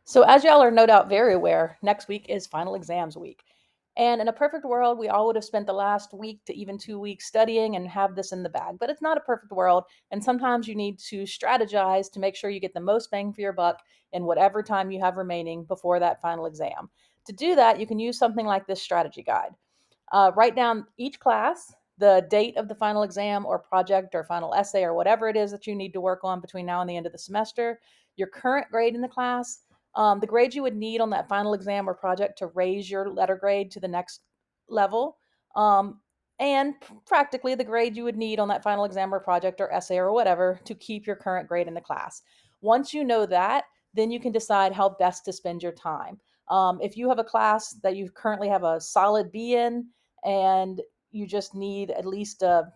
So, as y'all are no doubt very aware, next week is final exams week. And in a perfect world, we all would have spent the last week to even 2 weeks studying and have this in the bag. But it's not a perfect world. And sometimes you need to strategize to make sure you get the most bang for your buck in whatever time you have remaining before that final exam. To do that, you can use something like this strategy guide. Write down each class, the date of the final exam or project or final essay or whatever it is that you need to work on between now and the end of the semester, your current grade in the class, the grade you would need on that final exam or project to raise your letter grade to the next level, um, and practically the grade you would need on that final exam or project or essay or whatever to keep your current grade in the class. Once you know that, then you can decide how best to spend your time. If you have a class that you currently have a solid B in, and you just need at least a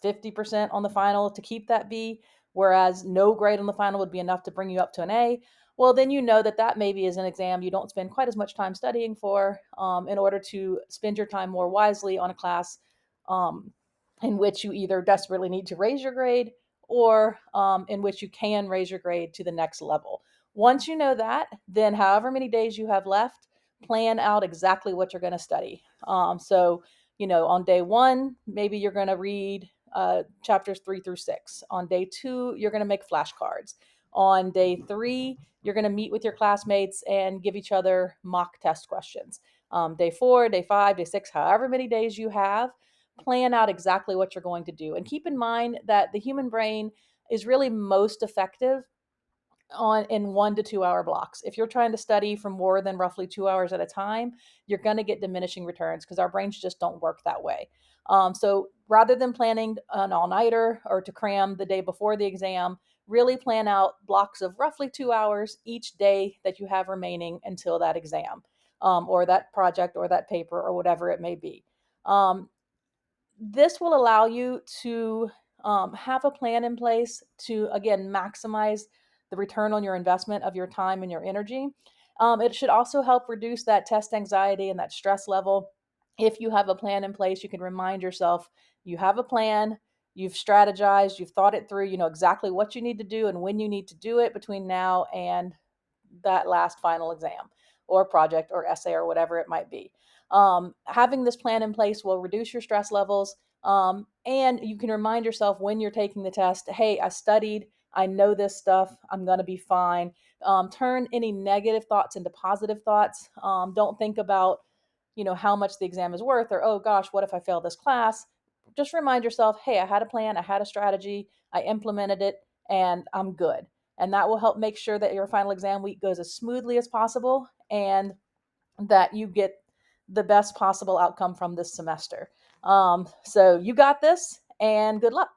50% on the final to keep that B, whereas no grade on the final would be enough to bring you up to an A, well, then you know that that maybe is an exam you don't spend quite as much time studying for, in order to spend your time more wisely on a class um, in which you either desperately need to raise your grade or in which you can raise your grade to the next level. Once you know that, then however many days you have left, plan out exactly what you're going to study. On day one, maybe you're going to read chapters 3 through 6. On day two, you're going to make flashcards. On day three, you're going to meet with your classmates and give each other mock test questions. Day four, day five, day six, however many days you have, plan out exactly what you're going to do. And keep in mind that the human brain is really most effective on in 1 to 2 hour blocks. If you're trying to study for more than roughly 2 hours at a time, you're going to get diminishing returns because our brains just don't work that way. So rather than planning an all nighter or to cram the day before the exam, really plan out blocks of roughly 2 hours each day that you have remaining until that exam, or that project or that paper or whatever it may be. Um, this will allow you to have a plan in place to, again, maximize the return on your investment of your time and your energy. It should also help reduce that test anxiety and that stress level. If you have a plan in place, you can remind yourself you have a plan, you've strategized, you've thought it through, you know exactly what you need to do and when you need to do it between now and that last final exam or project or essay or whatever it might be. Having this plan in place will reduce your stress levels. And you can remind yourself when you're taking the test, hey, I studied, I know this stuff, I'm going to be fine. Turn any negative thoughts into positive thoughts. Don't think about, how much the exam is worth or, oh gosh, what if I fail this class? Just remind yourself, hey, I had a plan, I had a strategy, I implemented it, and I'm good. And that will help make sure that your final exam week goes as smoothly as possible and that you get the best possible outcome from this semester. So you got this, and good luck.